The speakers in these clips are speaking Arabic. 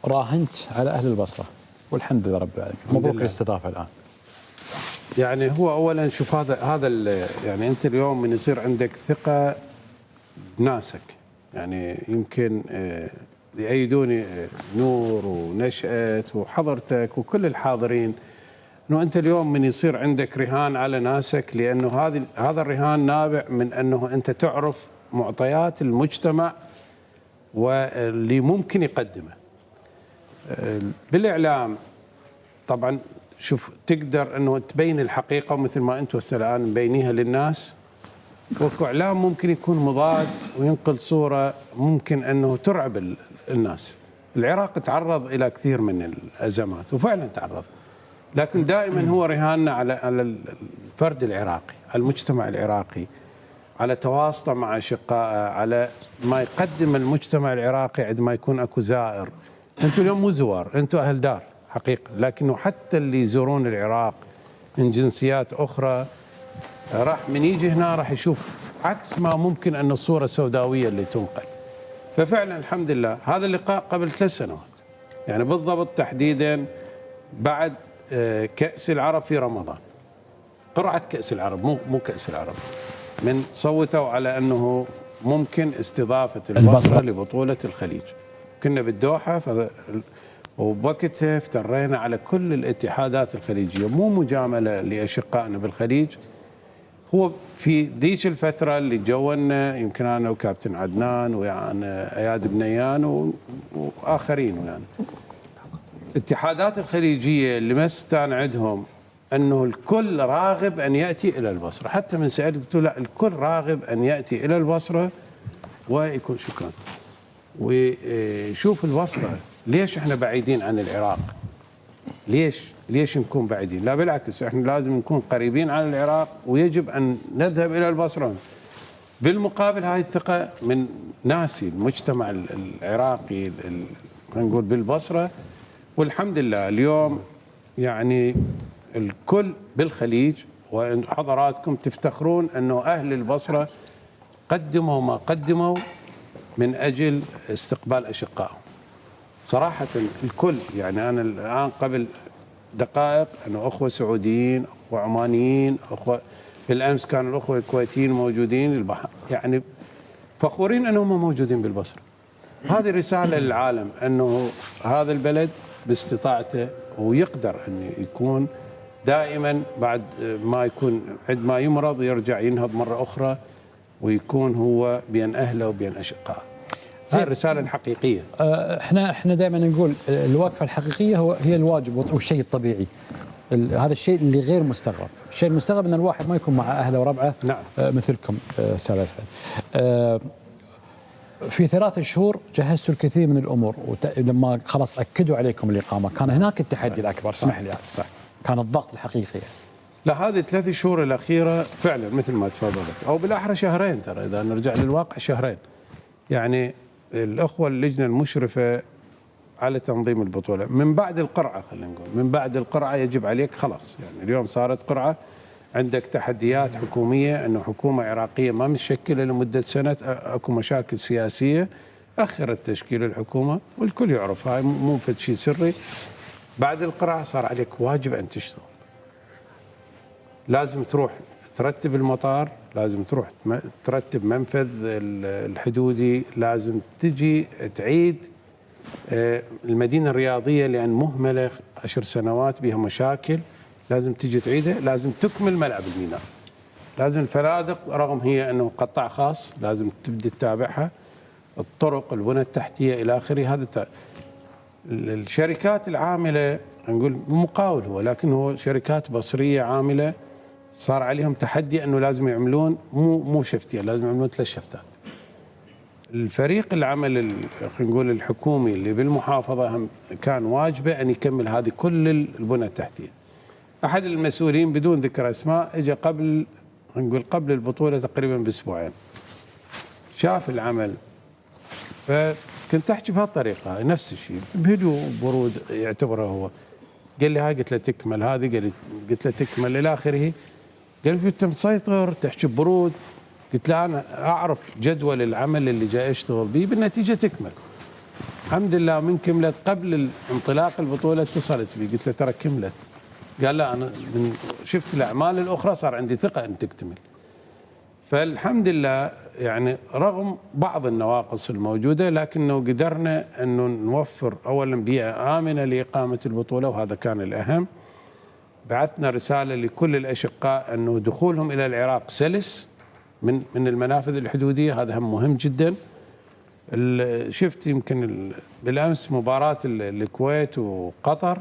راهنت على اهل البصره والحمد لله رب العالمين. مبروك الاستضافه الان. يعني هو اولا شوف هذا يعني انت اليوم من يصير عندك ثقه بناسك، يعني يمكن يأيدوني نور ونشأت وحضرتك وكل الحاضرين، انه انت اليوم من يصير عندك رهان على ناسك، لانه هذا الرهان نابع من انه انت تعرف معطيات المجتمع واللي ممكن يقدمه. بالاعلام طبعا شوف تقدر انه تبين الحقيقه مثل ما انتم هسه الان مبينيها للناس، وكو اعلام ممكن يكون مضاد وينقل صوره ممكن انه ترعب الناس. العراق تعرض الى كثير من الازمات وفعلا تعرض، لكن دائما هو رهاننا على الفرد العراقي، على المجتمع العراقي، على تواصله مع اشقائه، على ما يقدم المجتمع العراقي عندما يكون اكو زائر. انتم اليوم مو زوار، انتم اهل دار حقيقه، لكنه حتى اللي يزورون العراق من جنسيات اخرى راح من يجي هنا راح يشوف عكس ما ممكن ان الصوره السوداويه اللي تنقل. ففعلا الحمد لله هذا اللقاء قبل 3 سنوات، يعني بالضبط تحديدا بعد كأس العرب في رمضان، قرعة كأس العرب مو كأس العرب، من صوتوا على أنه ممكن استضافة البصرة لبطولة الخليج. كنا بالدوحة وبوقتها افترينا على كل الاتحادات الخليجية، مو مجاملة لأشقائنا بالخليج. هو في ذيك الفترة اللي جونا يمكن أنا وكابتن عدنان ويعني أياد بنيان وآخرين، يعني الاتحادات الخليجية اللي ما استانعدهم أنه الكل راغب أن يأتي إلى البصرة، حتى من سألت قلت لا الكل راغب أن يأتي إلى البصرة ويكون شكرا. وشوف البصرة ليش احنا بعيدين عن العراق؟ ليش نكون بعيدين؟ لا بالعكس، احنا لازم نكون قريبين عن العراق ويجب أن نذهب إلى البصرة. بالمقابل هاي الثقة من ناسي المجتمع العراقي خلينا نقول بالبصرة، والحمد لله اليوم يعني الكل بالخليج وحضراتكم تفتخرون أنه أهل البصرة قدموا ما قدموا من أجل استقبال أشقائهم. صراحة الكل، يعني أنا الآن قبل دقائق أنه أخوة سعوديين، أخوة عمانيين، أخوة بالأمس كانوا الأخوة الكويتيين موجودين، يعني فخورين أنهم موجودين بالبصرة. هذه رسالة للعالم أنه هذا البلد باستطاعته ويقدر أن يكون دائما بعد ما يكون عندما يمرض يرجع ينهض مرة أخرى ويكون هو بين أهله وبين أشقائه. هذه الرسالة الحقيقية. احنا دائما نقول الوقفة الحقيقية هي الواجب والشيء الطبيعي. هذا الشيء اللي غير مستغرب، الشيء المستغرب ان الواحد ما يكون مع اهله وربعه. نعم. مثلكم استاذ اسعد. في 3 شهور جهزتوا الكثير من الامور، ولما خلاص اكدوا عليكم الاقامه كان هناك التحدي الاكبر. اسمح لي. صح. كان الضغط الحقيقي. لا هذه 3 شهور الاخيره فعلا مثل ما تفضلت، او بالاحرى شهرين، ترى اذا نرجع للواقع شهرين. يعني الاخوه اللجنه المشرفه على تنظيم البطوله من بعد القرعه، خلينا نقول من بعد القرعه يجب عليك خلاص، يعني اليوم صارت قرعه، عندك تحديات حكوميه، انه حكومه عراقيه ما متشكله لمده سنه، اكو مشاكل سياسيه اخرت تشكيل الحكومه والكل يعرف، هاي مو فد شيء سري. بعد القرعه صار عليك واجب ان تشتغل، لازم تروح ترتب المطار، لازم تروح ترتب منفذ الحدودي، لازم تجي تعيد المدينة الرياضية لأن مهملة 10 سنوات بها مشاكل، لازم تجي تعيدها، لازم تكمل ملعب الميناء، لازم الفنادق رغم هي أنه قطاع خاص لازم تبدأ تتابعها، الطرق، البنى التحتية إلى آخره. هذا الشركات العاملة نقول مقاول هو، لكن هو شركات بصرية عاملة صار عليهم تحدي أنه لازم يعملون مو شفتين، لازم يعملون 3 شفتات. الفريق العمل خلينا نقول الحكومي اللي بالمحافظه كان واجبه ان يكمل هذه كل البنى التحتيه. احد المسؤولين بدون ذكر اسماء اجى قبل خلينا نقول قبل البطوله تقريبا باسبوعين، شاف العمل، فكنت احكي بهالطريقه نفس الشيء بهدوء وبرود يعتبره هو. قال لي هاي، قلت له تكمل هذه، قلت له تكمل الى اخره. قال لي انت مسيطر تحكي ببرود، قلت له أنا أعرف جدول العمل اللي جاي أشتغل به، بالنتيجة تكمل. الحمد لله من كملت قبل انطلاق البطوله اتصلت بي قلت له ترى كملت. قال لا انا من شفت الاعمال الاخرى صار عندي ثقه ان تكتمل. فالحمد لله يعني رغم بعض النواقص الموجوده لكنه قدرنا انه نوفر اولا بيئه امنه لاقامه البطوله وهذا كان الاهم. بعثنا رساله لكل الاشقاء انه دخولهم الى العراق سلس من المنافذ الحدوديه، هذا هم مهم جدا. شفت يمكن بالامس مباراه الكويت وقطر،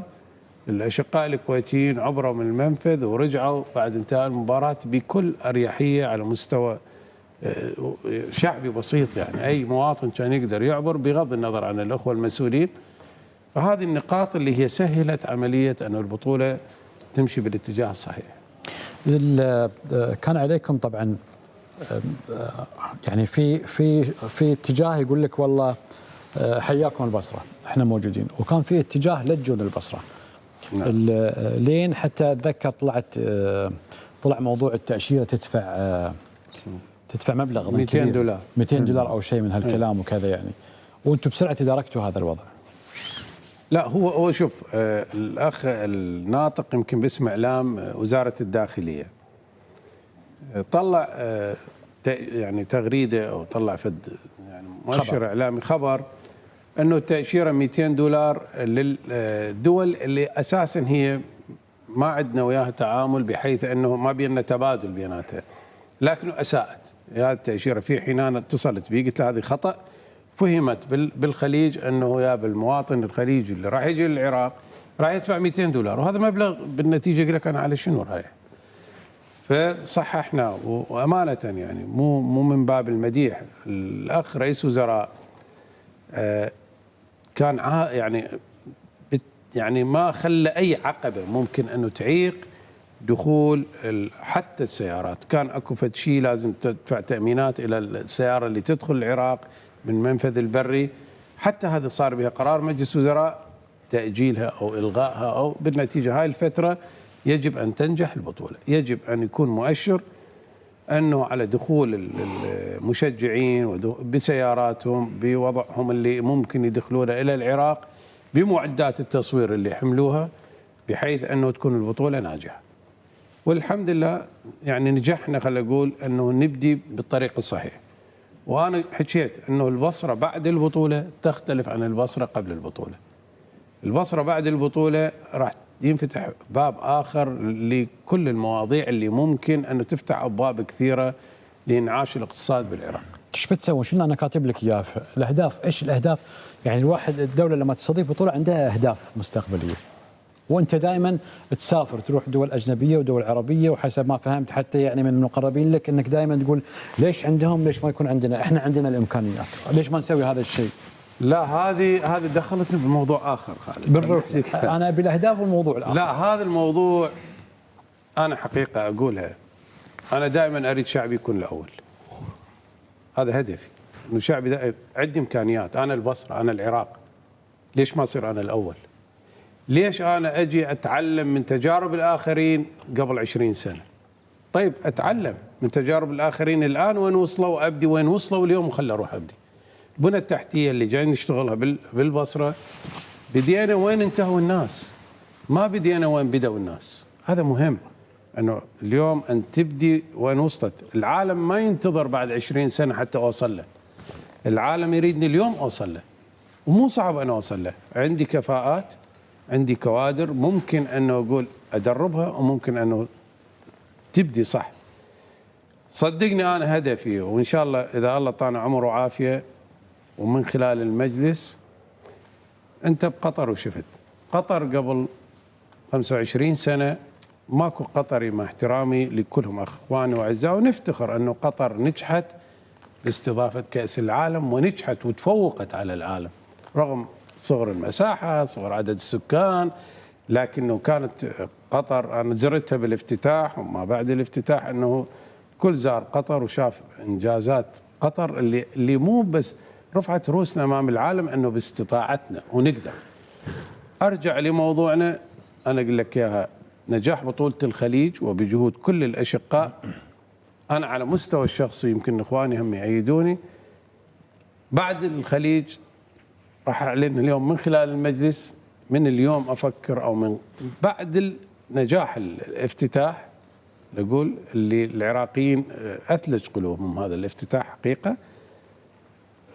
الاشقاء الكويتيين عبروا من المنفذ ورجعوا بعد انتهاء المباراه بكل اريحيه على مستوى شعبي بسيط، يعني اي مواطن كان يقدر يعبر بغض النظر عن الاخوه المسؤولين. فهذه النقاط اللي هي سهلت عمليه ان البطوله تمشي بالاتجاه الصحيح. كان عليكم طبعا يعني في اتجاه يقول لك والله حياكم البصره احنا موجودين، وكان في اتجاه لا تجون البصره. نعم. لين حتى اتذكر طلع موضوع التاشيره تدفع مبلغ $200 $200 او شيء من هالكلام وكذا يعني، وانتم بسرعه تداركتوا هذا الوضع. لا هو شوف الاخ الناطق يمكن باسم اعلام وزاره الداخليه طلع يعني تغريده او طلع فد يعني مؤشر اعلامي خبر انه التاشيره $200 للدول اللي اساسا هي ما عندنا وياها تعامل بحيث انه ما بيننا تبادل بيناتها، لكنه اساءت هذه التاشيره. في حين انا اتصلت بي قلت له هذه خطا، فهمت بالخليج انه يا بالمواطن الخليجي اللي راح يجي للعراق راح يدفع $200 وهذا مبلغ بالنتيجه يقول لك انا على شنو رايح. فصححنا وامانه يعني مو من باب المديح، الاخ رئيس وزراء كان يعني ما خلى اي عقبه ممكن انه تعيق دخول حتى السيارات. كان اكو فد شيء لازم تدفع تامينات الى السياره اللي تدخل العراق من منفذ البري، حتى هذا صار بها قرار مجلس وزراء تاجيلها او الغائها، او بالنتيجه هاي الفتره يجب ان تنجح البطوله، يجب ان يكون مؤشر انه على دخول المشجعين بسياراتهم بوضعهم اللي ممكن يدخلونه الى العراق بمعدات التصوير اللي حملوها، بحيث انه تكون البطوله ناجحه. والحمد لله يعني نجحنا، خلينا نقول انه نبدي بالطريق الصحيح. وانا حكيت انه البصره بعد البطوله تختلف عن البصره قبل البطوله. البصره بعد البطوله راح ينفتح باب اخر لكل المواضيع اللي ممكن انه تفتح ابواب كثيره لانعاش الاقتصاد بالعراق. ايش بتسوي؟ شنو انا كاتب لك اياه الاهداف، ايش الاهداف؟ يعني الواحد الدوله لما تستضيف بطوله عندها اهداف مستقبليه. وانت دائما تسافر تروح دول اجنبيه ودول عربيه، وحسب ما فهمت حتى يعني من المقربين لك انك دائما تقول ليش عندهم ليش ما يكون عندنا؟ احنا عندنا الامكانيات، ليش ما نسوي هذا الشيء؟ لا هذه دخلتني بموضوع اخر خالد. بالروح انا بالاهداف والموضوع الاخر. لا هذا الموضوع انا حقيقه اقولها، انا دائما اريد شعبي يكون الاول. هذا هدفي، انه شعبي عندي امكانيات، انا البصره، انا العراق، ليش ما اصير انا الاول؟ ليش انا اجي اتعلم من تجارب الاخرين قبل 20 سنه؟ طيب اتعلم من تجارب الاخرين الان وين وصلوا وابدي وين وصلوا اليوم وخلي اروح ابدي. البنى التحتيه اللي جايين نشتغلها بالبصره بدينا وين انتهوا الناس، ما بدينا وين بدأوا الناس. هذا مهم، انه اليوم ان تبدي وين وصلت. العالم ما ينتظر بعد 20 سنه حتى اوصل له، العالم يريدني اليوم اوصل له، ومو صعب انا اوصل له. عندي كفاءات، عندي كوادر، ممكن انه اقول ادربها وممكن انه تبدي صح. صدقني انا هدفي، وان شاء الله اذا الله طال عمر وعافيه ومن خلال المجلس. انت بقطر وشفت قطر قبل 25 سنه ماكو قطري، مع احترامي لكلهم اخواني واعزائي، ونفتخر انه قطر نجحت باستضافه كاس العالم ونجحت وتفوقت على العالم رغم صغر المساحه، صغر عدد السكان، لكنه كانت قطر انا زرتها بالافتتاح وما بعد الافتتاح، انه كل زار قطر وشاف انجازات قطر اللي مو بس رفعت رؤوسنا امام العالم، انه باستطاعتنا ونقدر. ارجع لموضوعنا، انا اقول لك اياها، نجاح بطوله الخليج وبجهود كل الاشقاء. انا على مستوى الشخصي يمكن اخواني هم يأيدوني، بعد الخليج راح أعلن اليوم من خلال المجلس، من اليوم أفكر أو من بعد نجاح الافتتاح، نقول اللي العراقيين أثلج قلوبهم هذا الافتتاح حقيقة،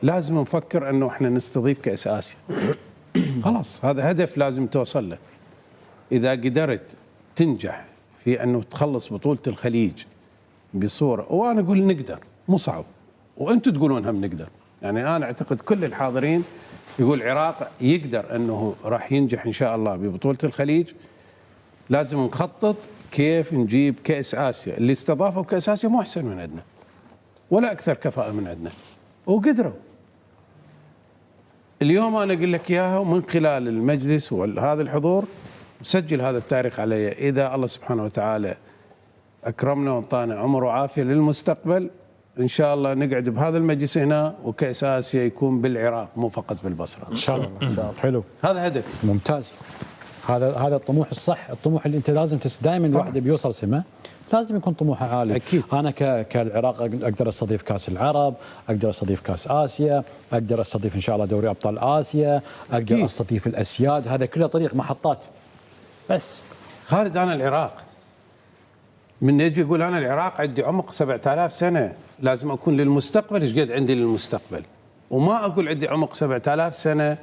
لازم نفكر أنه إحنا نستضيف كأس آسيا. خلاص هذا هدف لازم توصل له. إذا قدرت تنجح في أنه تخلص بطولة الخليج بصورة، وأنا أقول نقدر، مو صعب، وأنتم تقولون هم نقدر، يعني أنا أعتقد كل الحاضرين يقول العراق يقدر أنه راح ينجح إن شاء الله ببطولة الخليج. لازم نخطط كيف نجيب كأس آسيا. اللي استضافوا كأس آسيا مو أحسن من عندنا ولا أكثر كفاءة من عندنا، وقدروا. اليوم أنا أقول لك إياها، ومن خلال المجلس وهذا الحضور نسجل هذا التاريخ علي. إذا الله سبحانه وتعالى أكرمنا وانطانا عمر وعافية للمستقبل، إن شاء الله نقعد بهذا المجلس هنا وكأس آسيا يكون بالعراق مو فقط بالبصرة. ان شاء الله. حلو، هذا هدف ممتاز. هذا الطموح الصح، الطموح اللي انت لازم دائما الواحد بيوصل سمه لازم يكون طموحه عالي. أكيد. انا كالعراق اقدر استضيف كاس العرب، اقدر استضيف كاس اسيا، اقدر استضيف ان شاء الله دوري ابطال اسيا، اقدر أكيد. استضيف الاسياد، هذا كله طريق محطات. بس خالد، أنا العراق من يجي يقول أنا العراق عندي عمق 7000 سنة، لازم أكون للمستقبل إيش قد عندي للمستقبل، وما أقول عندي عمق 7000 سنة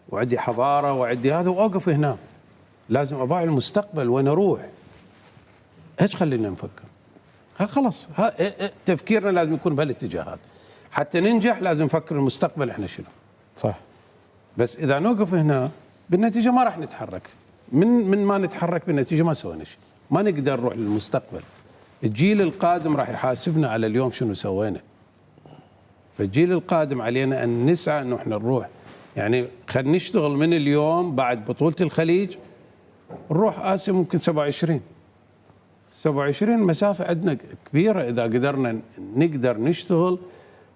وعندي حضارة وعندي هذا وأوقف هنا. لازم أباع المستقبل وين أروح، إيش خلينا نفكر. خلاص تفكيرنا لازم يكون بهالاتجاه هذا. حتى ننجح لازم نفكر المستقبل إحنا شنو. صح. بس إذا نوقف هنا بالنتيجة ما راح نتحرك. من ما نتحرك بالنتيجة ما سوينا شيء، ما نقدر نروح للمستقبل. الجيل القادم راح يحاسبنا على اليوم شنو سوينا. فالجيل القادم علينا أن نسعى أنه إحنا نروح، يعني خلينا نشتغل من اليوم بعد بطولة الخليج نروح آسيا. ممكن 27 مسافة عندنا كبيرة إذا قدرنا نقدر نشتغل.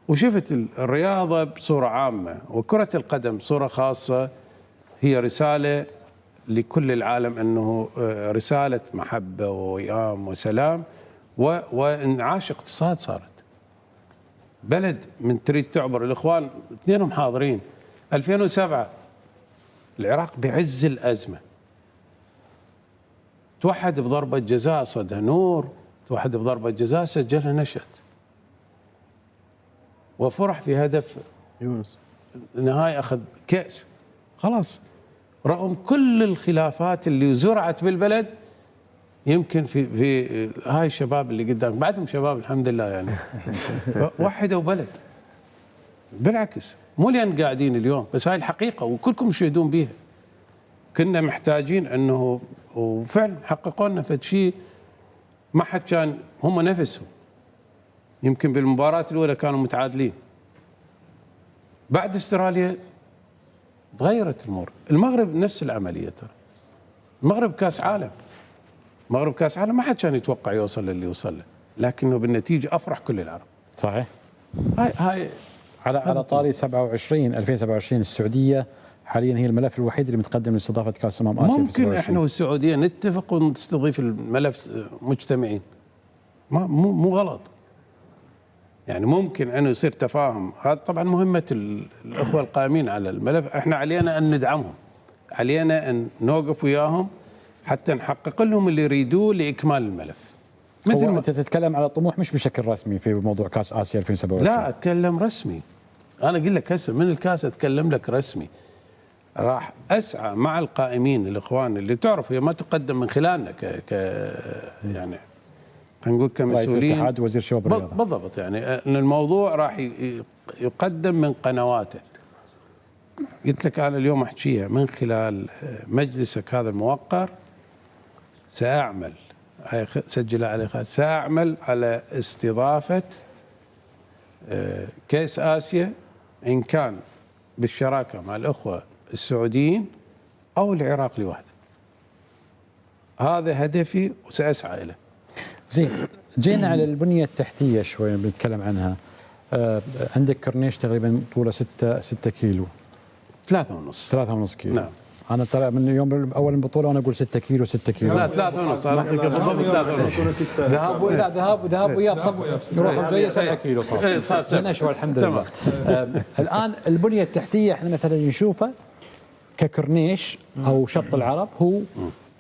وشفت الرياضة بصورة عامة وكرة القدم بصورة خاصة هي رسالة لكل العالم، أنه رسالة محبة ووئام وسلام وانعاش اقتصاد. صارت بلد من تريد تعبر. الإخوان اثنينهم حاضرين 2007 العراق بعز الأزمة، توحد بضربة جزاء صدها نور، توحد بضربة جزاء سجلها نشأت، وفرح في هدف يونس نهاية أخذ كأس. خلاص رغم كل الخلافات اللي زرعت بالبلد، يمكن في هاي الشباب اللي قدام بعدهم شباب الحمد لله يعني وحدوا بلد. بالعكس مو لأن قاعدين اليوم، بس هاي الحقيقة وكلكم تشهدون بيها. كنا محتاجين أنه، وفعلا حققوا لنا فد شيء ما حد كان، هم نفسهم يمكن بالمباراة الأولى كانوا متعادلين، بعد استراليا تغيرت الأمور. المغرب نفس العملية ترى، المغرب كاس عالم، المغرب كاس عالم ما حد كان يتوقع يوصل للي وصل له، لكنه بالنتيجة أفرح كل العرب. صحيح. هاي على طاري 2027 السعودية حاليا هي الملف الوحيد اللي متقدم لاستضافة كأس آسيا. ممكن احنا والسعودية نتفق ونستضيف الملف مجتمعين، مو غلط يعني. ممكن انه يصير تفاهم. هذا طبعا مهمة الأخوة القائمين على الملف. احنا علينا ان ندعمهم، علينا ان نوقف وياهم حتى نحقق لهم اللي يريدوه لإكمال الملف. مثل ما انت تتكلم على طموح مش بشكل رسمي في موضوع كأس آسيا 2027. لا اتكلم رسمي. انا اقول لك هسه من الكاس اتكلم لك رسمي. راح اسعى مع القائمين الاخوان اللي تعرف هي ما تقدم من خلالنا يعني خلينا نقول كمسؤولين، رئيس الاتحاد وزير الشباب والرياضة. بالضبط، يعني ان الموضوع راح يقدم من قنواته. قلت لك انا اليوم احكيها من خلال مجلسك هذا الموقر. ساعمل، سجلها على خالد، ساعمل على استضافة كأس آسيا إن كان بالشراكة مع الأخوة السعوديين أو العراق لوحده. هذا هدفي وسأسعى إليه. زين، جينا على البنية التحتية شوي بنتكلم عنها. عندك كورنيش تقريبا طوله 6 كيلو، 3.5 كيلو. نعم. انا ترى من يوم اول البطوله وانا اقول 6 كيلو 6 كيلو. لا 3.5 انا بالضبط 3.5. ذهاب وإياب صار يروح جاي 7 كيلو صار نشوى الحمد لله. الان البنيه التحتيه احنا مثلا نشوفها ككورنيش او شط العرب هو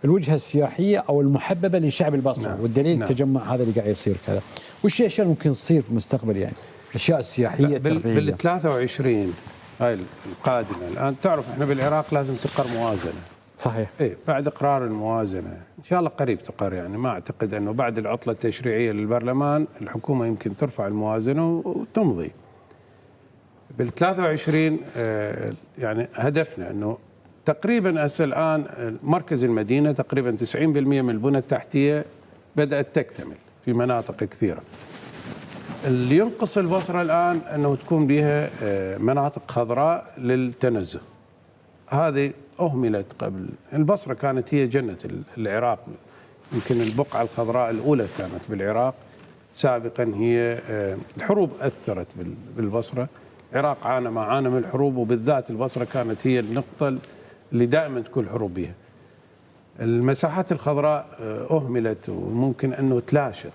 الوجهه السياحيه او المحببه لشعب البصره، والدليل التجمع هذا اللي قاعد يصير كذا. وش الاشياء اللي ممكن تصير في المستقبل يعني؟ الاشياء السياحيه الترفيهيه بال 23 هاي القادمه الان تعرف احنا بالعراق لازم تقر موازنه. صحيح. ايه بعد اقرار الموازنه ان شاء الله قريب تقر، يعني ما اعتقد انه بعد العطله التشريعيه للبرلمان الحكومه يمكن ترفع الموازنه وتمضي. بال 23 يعني هدفنا انه تقريبا هسه الان مركز المدينه تقريبا 90% من البنى التحتيه بدات تكتمل في مناطق كثيره. اللي ينقص البصره الان انه تكون بها مناطق خضراء للتنزه. هذه اهملت قبل. البصره كانت هي جنه العراق، يمكن البقعه الخضراء الاولى كانت بالعراق سابقا. هي الحروب اثرت بالبصره، العراق عانى ما عانى من الحروب، وبالذات البصره كانت هي النقطه اللي دائما تكون حروب بها. المساحات الخضراء اهملت وممكن انه تلاشت،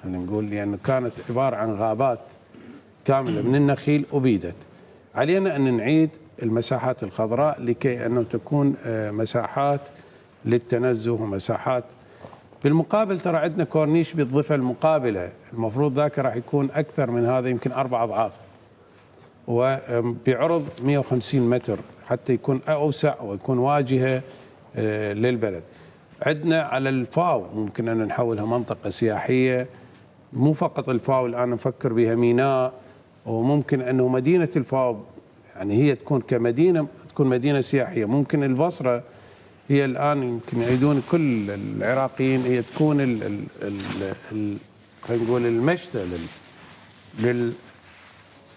خلينا نقول، لانه كانت عباره عن غابات كامله من النخيل ابيدت. علينا ان نعيد المساحات الخضراء لكي انه تكون مساحات للتنزه ومساحات. بالمقابل ترى عندنا كورنيش بالضفه المقابله، المفروض ذاك راح يكون اكثر من هذا، يمكن 4 اضعاف، وبعرض 150 متر حتى يكون اوسع ويكون واجهه للبلد. عندنا على الفاو ممكن ان نحولها منطقه سياحيه، مو فقط الفاو، الان نفكر بها ميناء، وممكن انه مدينه الفاو يعني هي تكون كمدينه، تكون مدينه سياحيه. ممكن البصره هي الان يمكن يعيدون كل العراقيين هي تكون خلينا نقول المشتى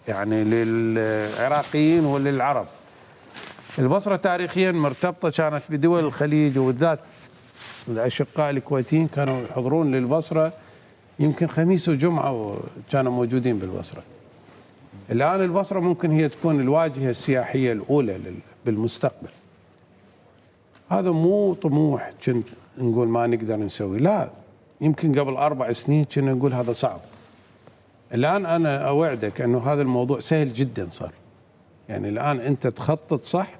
يعني للعراقيين وللعرب. البصره تاريخيا مرتبطه كانت بدول الخليج، وبالذات الاشقاء الكويتيين كانوا يحضرون للبصره يمكن خميس وجمعه وكانوا موجودين بالبصره. الان البصره ممكن هي تكون الواجهه السياحيه الاولى بالمستقبل. هذا مو طموح كنت نقول ما نقدر نسوي، لا، يمكن قبل 4 سنين كنا نقول هذا صعب. الان انا اوعدك انه هذا الموضوع سهل جدا صار. يعني الان انت تخطط صح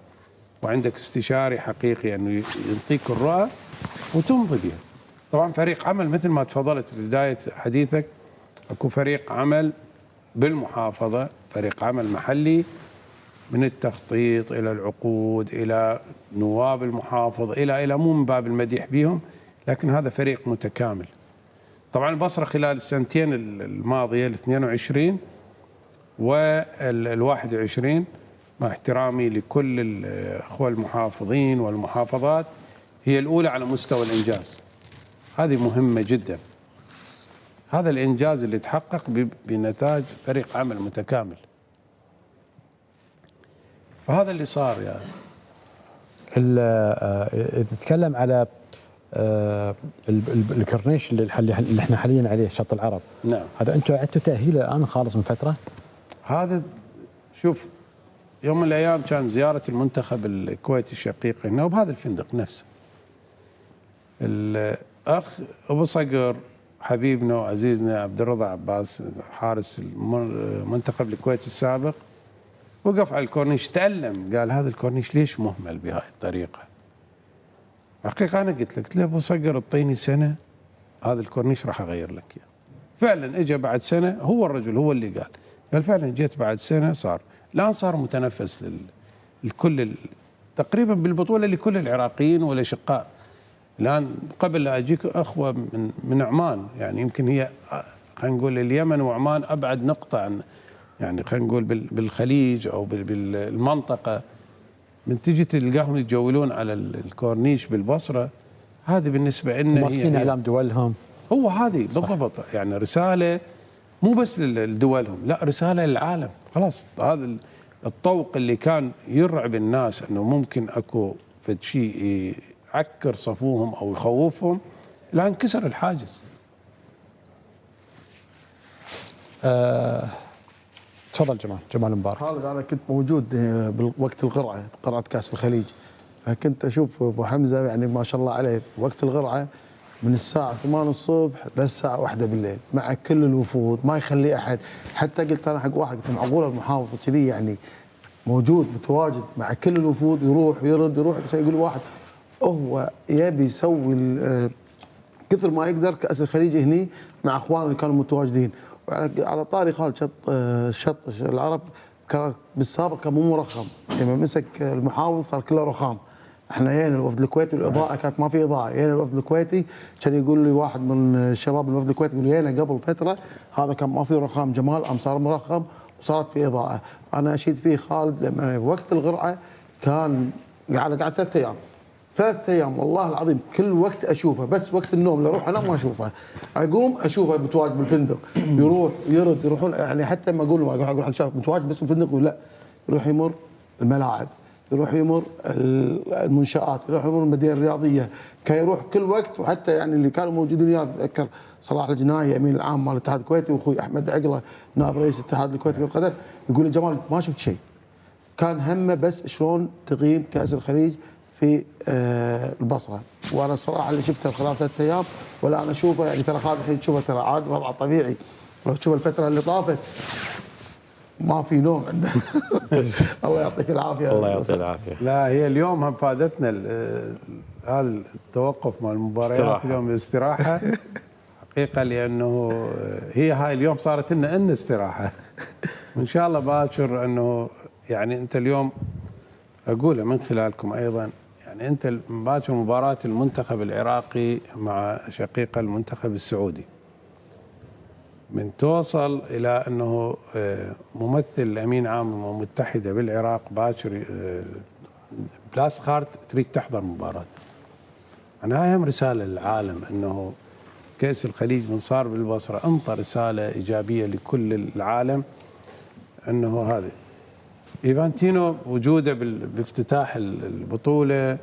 وعندك استشاري حقيقي انه يعطيك الرؤى وتمضي بها. طبعا فريق عمل مثل ما تفضلت في بدايه حديثك، اكو فريق عمل بالمحافظه، فريق عمل محلي من التخطيط الى العقود الى نواب المحافظ الى مو من باب المديح بهم، لكن هذا فريق متكامل. طبعا البصره خلال السنتين الماضيه ال 22 وال 21 مع احترامي لكل الاخوه المحافظين والمحافظات هي الاولى على مستوى الانجاز. هذه مهمه جدا. هذا الانجاز اللي تحقق بنتاج فريق عمل متكامل. فهذا اللي صار يعني. نتكلم على الكورنيش اللي احنا حاليا عليه شط العرب. نعم. هذا انتم اعدتوا تاهيله الان خالص من فتره؟ هذا شوف، يوم من الايام كان زياره المنتخب الكويتي الشقيق هنا وبهذا الفندق نفسه. الاخ ابو صقر حبيبنا وعزيزنا عبد الرضا عباس حارس المنتخب الكويتي السابق وقف على الكورنيش تألم، قال هذا الكورنيش ليش مهمل بهاي الطريقه؟ حقيقه انا قلت له ابو صقر اعطيني سنه هذا الكورنيش راح اغير لك اياه. فعلا اجى بعد سنه، هو الرجل هو اللي قال فعلا جيت بعد سنه صار. الان صار متنفس للكل تقريبا بالبطوله لكل العراقيين والاشقاء. الان قبل لا اجيك اخوه من عمان، يعني يمكن هي خلينا نقول اليمن وعمان ابعد نقطه عن، يعني خلينا نقول بالخليج او بالمنطقه، من تجي تلقاهم يتجولون على الكورنيش بالبصره. هذه بالنسبه لنا ماسكين اعلام دولهم. هو هذه بالضبط، يعني رساله مو بس لدولهم، لا رساله للعالم. خلاص هذا الطوق اللي كان يرعب الناس انه ممكن اكو فد شيء يعكر صفوهم او يخوفهم، الان كسر الحاجز. تفضل جمال مبارك. خالد، انا كنت موجود بوقت قرعه كاس الخليج فكنت اشوف ابو حمزه يعني ما شاء الله عليه وقت الغرعه من الساعه 8 الصبح للساعه 1 بالليل مع كل الوفود، ما يخلي احد. حتى قلت انا حق واحد قلت معقوله المحافظ كذي يعني موجود متواجد مع كل الوفود، يروح ويرد يروح. يقول واحد هو يبي يسوي كثر ما يقدر كاس الخليج هني مع اخوانه اللي كانوا متواجدين. على طاري خالد شط العرب كان بالسابق كان مو مرخم، لما مسك المحافظ صار كله رخام. احنا جينا الوفد الكويتي والاضاءه كانت ما في اضاءه، جينا الوفد الكويتي كان يقول لي واحد من الشباب من الوفد الكويتي يقول جينا قبل فتره هذا كان ما في رخام جمال، ام صار مرخم وصارت في اضاءه. انا اشيد فيه خالد لما وقت الغرعه كان قعد 3 ايام 3 ايام والله العظيم كل وقت اشوفه، بس وقت النوم لو اروح انام ما اشوفه، اقوم اشوفه متواجد بالفندق يروح يرد يروحون. يعني حتى لما اقول له اقول حق شاف متواجد بس بالفندق، يقول لا، يروح يمر الملاعب، يروح يمر المنشآت، يروح يمر المدينه الرياضيه، كان يروح كل وقت. وحتى يعني اللي كانوا موجودين وياه اتذكر صلاح الجنايي امين العام مال الاتحاد الكويتي، واخوي احمد عقله نائب رئيس الاتحاد الكويتي للقدم، يقول لي جمال ما شفت شيء، كان همه بس شلون تقييم كاس الخليج في البصره. وانا الصراحه اللي شفته خلال 3 ايام ولا انا اشوفه يعني ترى خالد الحين تشوفه ترى عاد وضعه طبيعي، لو تشوف الفتره اللي طافت ما في نوم عنده. الله يعطيك العافيه. الله يعطيه العافيه. لا هي اليوم هم فادتنا هذا التوقف مال المباريات استراحة. اليوم الاستراحه حقيقه، لانه هي هاي اليوم صارت لنا استراحه. وان شاء الله باكر انه يعني انت اليوم اقوله من خلالكم ايضا، يعني انت باكر مباراه المنتخب العراقي مع شقيقه المنتخب السعودي، من توصل الى انه ممثل امين عام الامم المتحده بالعراق باكر بلاس خارت تريد تحضر مباراه. انا هاي هم رساله للعالم انه كاس الخليج من صار بالبصره، انطى رساله ايجابيه لكل العالم انه هذا إيفانتينو وجوده بافتتاح البطوله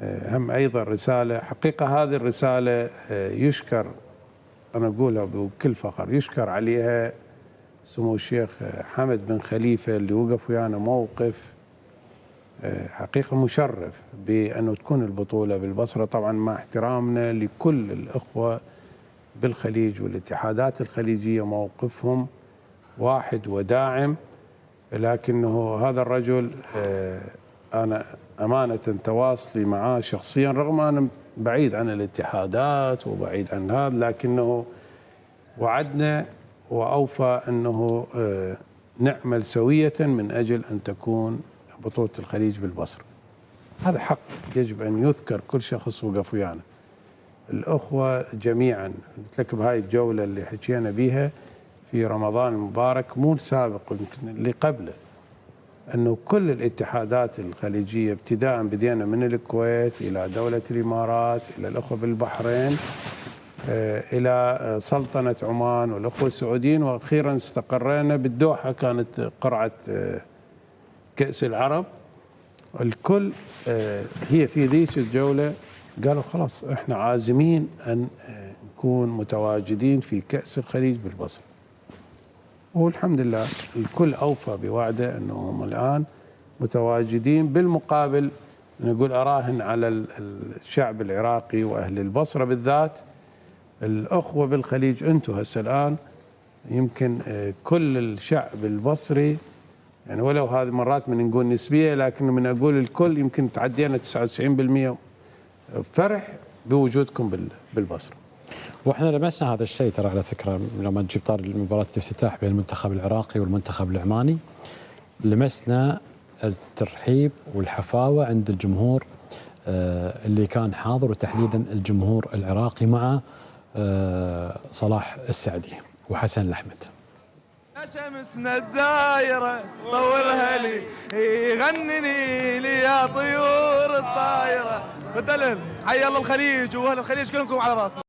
هم ايضا رساله. حقيقه هذه الرساله يشكر، أنا أقولها بكل فخر، يشكر عليها سمو الشيخ حمد بن خليفة اللي وقف ويانا موقف حقيقة مشرف بأنه تكون البطولة بالبصرة، طبعا مع احترامنا لكل الأخوة بالخليج والاتحادات الخليجية موقفهم واحد وداعم، لكنه هذا الرجل أنا أمانة تواصلي معاه شخصيا رغم أنا بعيد عن الاتحادات وبعيد عن هذا، لكنه وعدنا وأوفى أنه نعمل سوية من أجل أن تكون بطولة الخليج بالبصرة. هذا حق يجب أن يذكر كل شخص وقف ويانا، الأخوة جميعا. قلت لك بهاي الجولة اللي حكينا بيها في رمضان المبارك مو السابق يمكن اللي قبله، أنه كل الاتحادات الخليجية ابتداء بدينا من الكويت إلى دولة الإمارات إلى الأخوة بالبحرين إلى سلطنة عمان والأخوة السعوديين، وأخيرا استقرينا بالدوحة كانت قرعة كأس العرب. الكل هي في ذيك الجولة قالوا خلاص احنا عازمين أن نكون متواجدين في كأس الخليج بالبصرة، والحمد لله الكل أوفى بوعده أنهم الآن متواجدين. بالمقابل نقول أراهن على الشعب العراقي وأهل البصرة بالذات، الأخوة بالخليج أنتم هسه الآن يمكن كل الشعب البصري، يعني ولو هذه مرات من نقول نسبية، لكن من أقول الكل يمكن تعدينا 99% فرح بوجودكم بالبصرة. واحنا لمسنا هذا الشيء ترى على فكره لما تجيب طار مباراه الافتتاح بين المنتخب العراقي والمنتخب العماني، لمسنا الترحيب والحفاوه عند الجمهور اللي كان حاضر، وتحديدا الجمهور العراقي مع صلاح السعدي وحسن الأحمد. شمسنا الدايرة طورها لي يغنني لي يا طيور الطايرة. فتلل حي الله الخليج واهل الخليج كلكم على راسنا.